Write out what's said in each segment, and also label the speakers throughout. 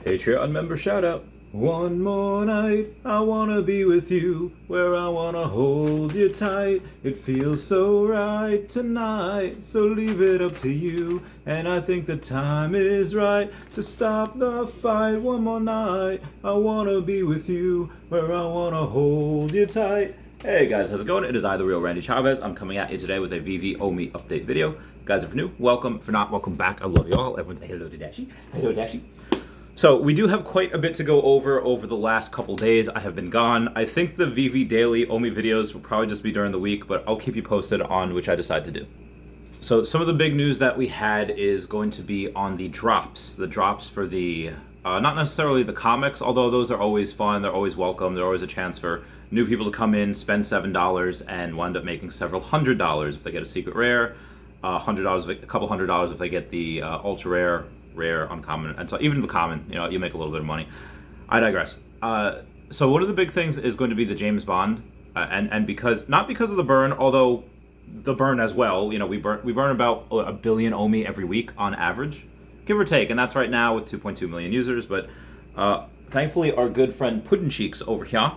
Speaker 1: Patreon member shout out. One more night, I wanna be with you, where I wanna hold you tight. It feels so right tonight, so leave it up to you. And I think the time is right to stop the fight. One more night, I wanna be with you, where I wanna hold you tight. Hey guys, how's it going? It is I, the real Randy Chavez. I'm coming at you today with a Veve and OMI update video. Guys, if you're new, welcome. If you're not, welcome back. I love you all. Everyone say hello to Dashi. Hello, Dashi. So we do have quite a bit to go over the last couple days. I have been gone. I think the Veve Daily OMI videos will probably just be during the week, but I'll keep you posted on which I decide to do. So some of the big news that we had is going to be on the drops. The drops for the, not necessarily the comics, although those are always fun. They're always welcome. They're always a chance for new people to come in, spend $7, and wind up making several $100s if they get a secret rare, $100, a couple $100 if they get the ultra rare, uncommon, and so even the common, you make a little bit of money. I digress. So one of the big things is going to be the James Bond, and not because of the burn, although the burn as well. We burn about a billion OMI every week on average, give or take, and that's right now with 2.2 million users. But thankfully, our good friend Puddin Cheeks over here,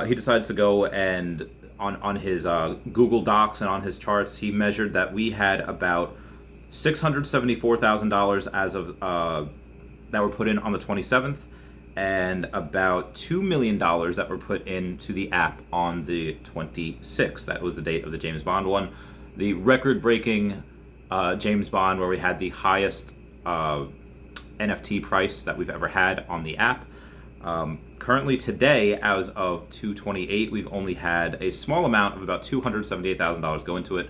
Speaker 1: he decides to go and on his Google Docs and on his charts, he measured that we had about $674,000 as of that were put in on the 27th, and about $2 million that were put into the app on the 26th. That was the date of the James Bond one, the record-breaking James Bond, where we had the highest NFT price that we've ever had on the app. Currently today, as of 2/28, we've only had a small amount of about $278,000 go into it,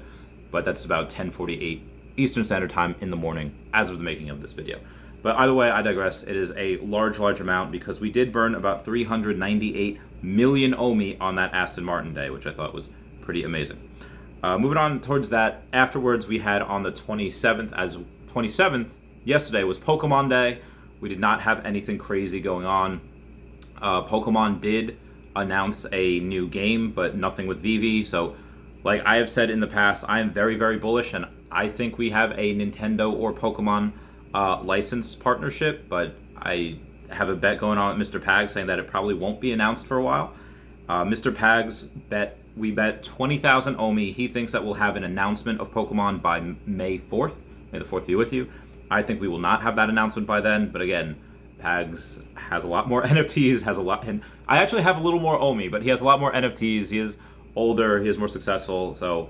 Speaker 1: but that's about 10:48 Eastern Standard Time in the morning as of the making of this video. But either way, I digress. It is a large amount because we did burn about 398 million OMI on that Aston Martin day, which I thought was pretty amazing. Moving on towards that, afterwards we had on the 27th, yesterday was Pokemon Day. We did not have anything crazy going on. Pokemon did announce a new game, but nothing with Veve. So like I have said in the past, I am very, very bullish, and I think we have a Nintendo or Pokemon license partnership, but I have a bet going on with Mr. Pags saying that it probably won't be announced for a while. Mr. Pags we bet 20,000 OMI. He thinks that we'll have an announcement of Pokemon by May 4th. May the 4th be with you. I think we will not have that announcement by then, but again, Pags has a lot more NFTs, and I actually have a little more OMI, but he has a lot more NFTs. He is older, he is more successful, so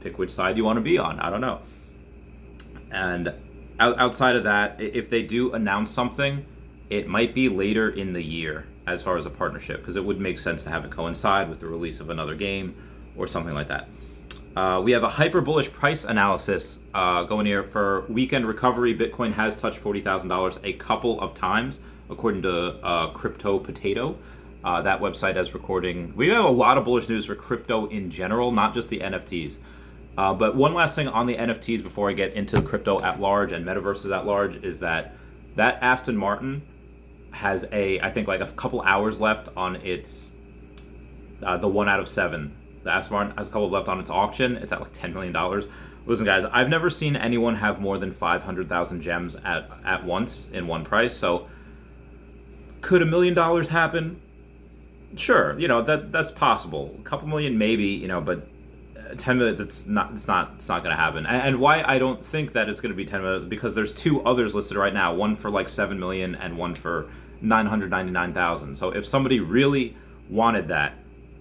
Speaker 1: pick which side you want to be on. I don't know. And outside of that, if they do announce something, it might be later in the year as far as a partnership, because it would make sense to have it coincide with the release of another game or something like that. We have a hyper bullish price analysis going here for weekend recovery. Bitcoin has touched $40,000 a couple of times, according to Crypto Potato. That website is recording. We have a lot of bullish news for crypto in general, not just the NFTs. But one last thing on the NFTs before I get into crypto at large and metaverses at large is that Aston Martin has I think like a couple hours left on its, the 1 out of 7. The Aston Martin has a couple left on its auction. It's at like $10 million. Listen guys, I've never seen anyone have more than 500,000 gems at once in one price. So could $1 million happen? Sure, that's possible. A couple million maybe, but 10 million, it's not going to happen. And why I don't think that it's going to be 10 million, because there's two others listed right now, one for like 7 million and one for 999,000. So if somebody really wanted that,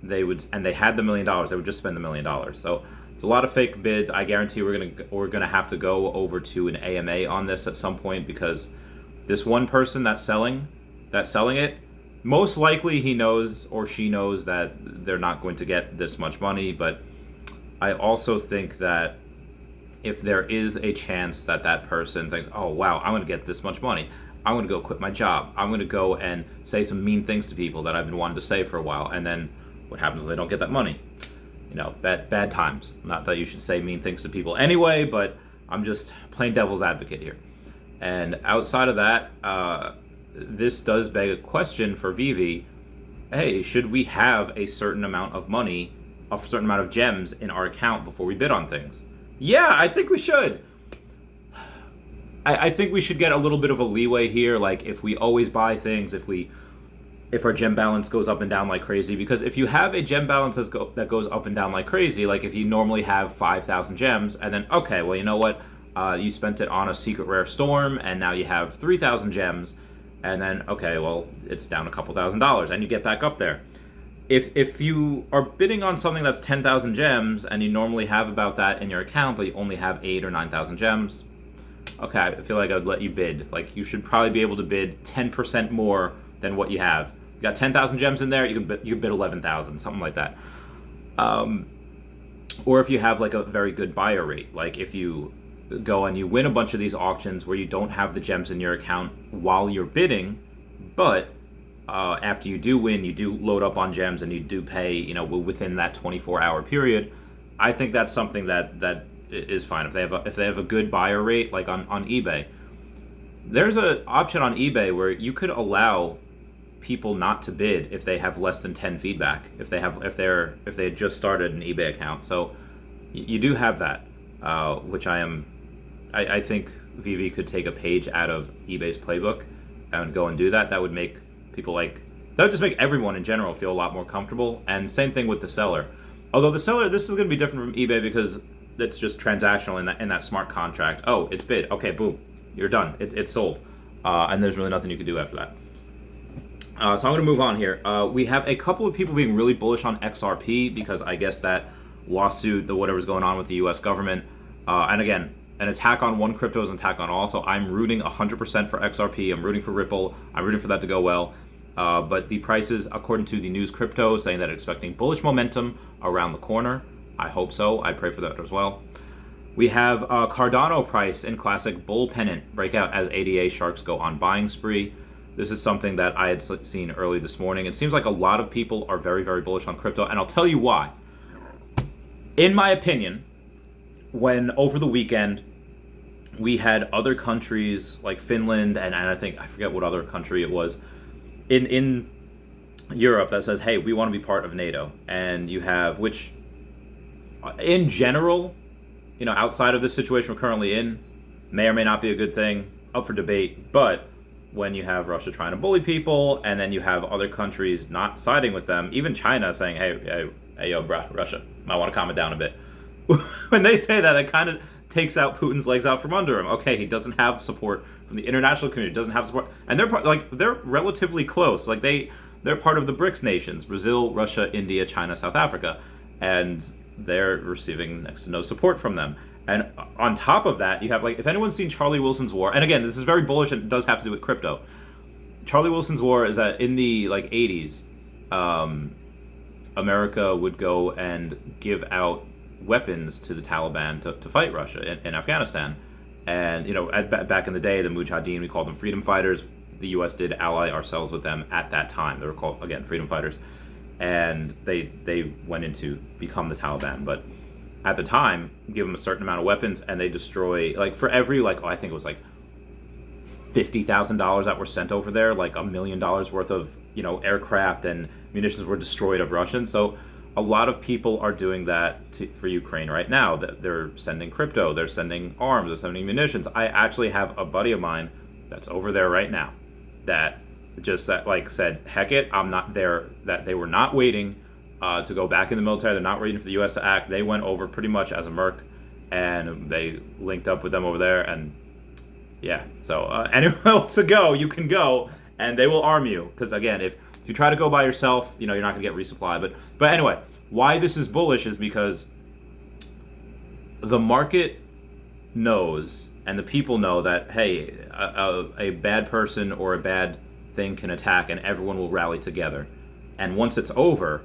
Speaker 1: they would, and they had the $1 million, they would just spend the $1 million. So it's a lot of fake bids. I guarantee we're gonna have to go over to an AMA on this at some point, because this one person that's selling it, most likely he knows or she knows that they're not going to get this much money. But I also think that if there is a chance that that person thinks, oh wow, I'm going to get this much money, I'm going to go quit my job, I'm going to go and say some mean things to people that I've been wanting to say for a while, and then what happens when they don't get that money? Bad times. Not that you should say mean things to people anyway, but I'm just playing devil's advocate here. And outside of that, this does beg a question for Veve. Hey, should we have a certain amount of money, a certain amount of gems in our account before we bid on things? Yeah, I think we should. I think we should get a little bit of a leeway here. Like if we always buy things, if our gem balance goes up and down like crazy, because if you have a gem balance that goes up and down like crazy, like if you normally have 5,000 gems, and then okay, well you know what, you spent it on a secret rare storm, and now you have 3,000 gems, and then okay, well it's down a couple $1,000s, and you get back up there. If you are bidding on something that's 10,000 gems, and you normally have about that in your account, but you only have 8 or 9,000 gems, okay, I feel like I would let you bid. Like you should probably be able to bid 10% more than what you have. You got 10,000 gems in there, you can bid 11,000, something like that. Or if you have like a very good buyer rate, like if you go and you win a bunch of these auctions where you don't have the gems in your account while you're bidding, but after you do win, you do load up on gems and you do pay, within that 24-hour period. I think that's something that is fine if they have a good buyer rate, like on eBay. There's an option on eBay where you could allow people not to bid if they have less than 10 feedback, if they had just started an eBay account. So you do have that, which I think Veve could take a page out of eBay's playbook and go and do that. That would make people that would just make everyone in general feel a lot more comfortable. And same thing with the seller. Although the seller, this is going to be different from eBay because it's just transactional in that smart contract. Oh, it's bid. Okay, boom, you're done. It's sold, and there's really nothing you can do after that. So I'm going to move on here. We have a couple of people being really bullish on XRP because I guess that lawsuit, whatever's going on with the U.S. government, and again, an attack on one crypto is an attack on all. So I'm rooting 100% for XRP. I'm rooting for Ripple. I'm rooting for that to go well. But the prices, according to the News Crypto, saying that it's expecting bullish momentum around the corner. I hope so. I pray for that as well. We have Cardano price in classic bull pennant breakout as ADA sharks go on buying spree. This is something that I had seen early this morning. It seems like a lot of people are very, very bullish on crypto, and I'll tell you why. In my opinion, when over the weekend we had other countries like Finland and I forget what other country it was in Europe that says, hey, we want to be part of NATO, and you have, which in general, outside of this situation we're currently in, may or may not be a good thing, up for debate, but when you have Russia trying to bully people, and then you have other countries not siding with them, even China saying, hey, yo, bruh, Russia, might want to calm it down a bit. When they say that, it kind of takes out Putin's legs out from under him. Okay, he doesn't have support from the international community, doesn't have support, and they're relatively close. Like they're part of the BRICS nations: Brazil, Russia, India, China, South Africa, and they're receiving next to no support from them. And on top of that, you have if anyone's seen Charlie Wilson's War, and again, this is very bullish and it does have to do with crypto. Charlie Wilson's War is that in the 80s, America would go and give out weapons to the Taliban to fight Russia in Afghanistan. And back in the day, the Mujahideen, we called them freedom fighters. The U.S. did ally ourselves with them at that time. They were called, again, freedom fighters, and they went in to become the Taliban. But at the time, give them a certain amount of weapons, and they destroy, for every, I think it was $50,000 that were sent over there, $1 million worth of, aircraft and munitions were destroyed of Russians. So a lot of people are doing that for Ukraine right now. That they're sending crypto, they're sending arms, they're sending munitions. I actually have a buddy of mine that's over there right now that just said, heck it, I'm not there. That they were not waiting to go back in the military. They're not waiting for the U.S. to act. They went over pretty much as a merc, and they linked up with them over there. And yeah, so anyone else to go, you can go, and they will arm you. Because again, if you try to go by yourself, you're not going to get resupply. But anyway, why this is bullish is because the market knows, and the people know that, hey, a bad person or a bad thing can attack, and everyone will rally together. And once it's over,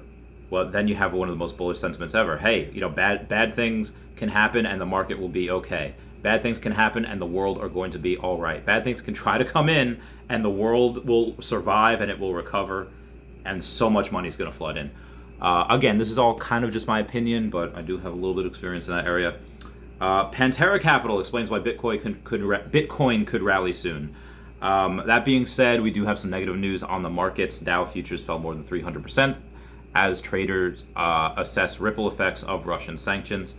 Speaker 1: well, then you have one of the most bullish sentiments ever. Hey, bad things can happen, and the market will be okay. Bad things can happen, and the world are going to be all right. Bad things can try to come in, and the world will survive, and it will recover, and so much money is going to flood in. Again, this is all kind of just my opinion, but I do have a little bit of experience in that area. Pantera Capital explains why Bitcoin could rally soon. That being said, we do have some negative news on the markets. Dow futures fell more than 300% as traders assess ripple effects of Russian sanctions.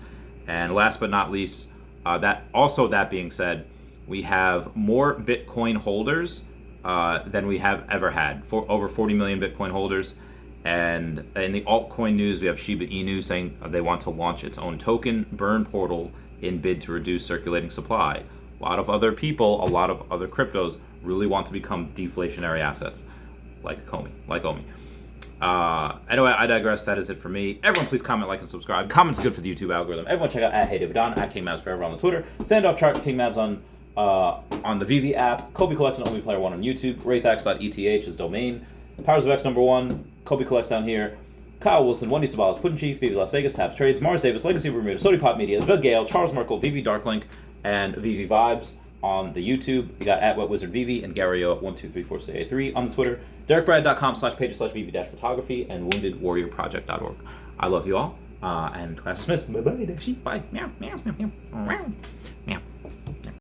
Speaker 1: And last but not least, that being said, We have more Bitcoin holders than we have ever had. Over 40 million Bitcoin holders. And in the altcoin news, we have Shiba Inu saying they want to launch its own token burn portal in bid to reduce circulating supply. A lot of other people, a lot of other cryptos really want to become deflationary assets, like OMI. Anyway, I digress. That is it for me. Everyone, please comment, like, and subscribe. Comments are good for the YouTube algorithm. Everyone, check out @HeyDavidon, @KingMavs Forever on the Twitter. Standoff chart King Mavs on the Veve app. Kobe Collects and OMI Player 1 on YouTube. Wraithax.eth is domain. Powers of X #1. Kobe Collects down here. Kyle Willson, Wendy Stibalis, Puddin' Cheeks, Veve Las Vegas, Tabs Trades, Mars Davis, Legacy Bermuda, Sody Pop Media, The Gale, Charles Merkel, Veve Darklink, and Veve Vibes on the YouTube. You got @WetWizardVeve and Gario at 1234683 on the Twitter. DerekBrad.com/pages/Veve-photography and WoundedWarriorProject.org. I love you all. And class dismissed. Bye-bye. Bye. Meow, meow, meow, meow, meow, meow.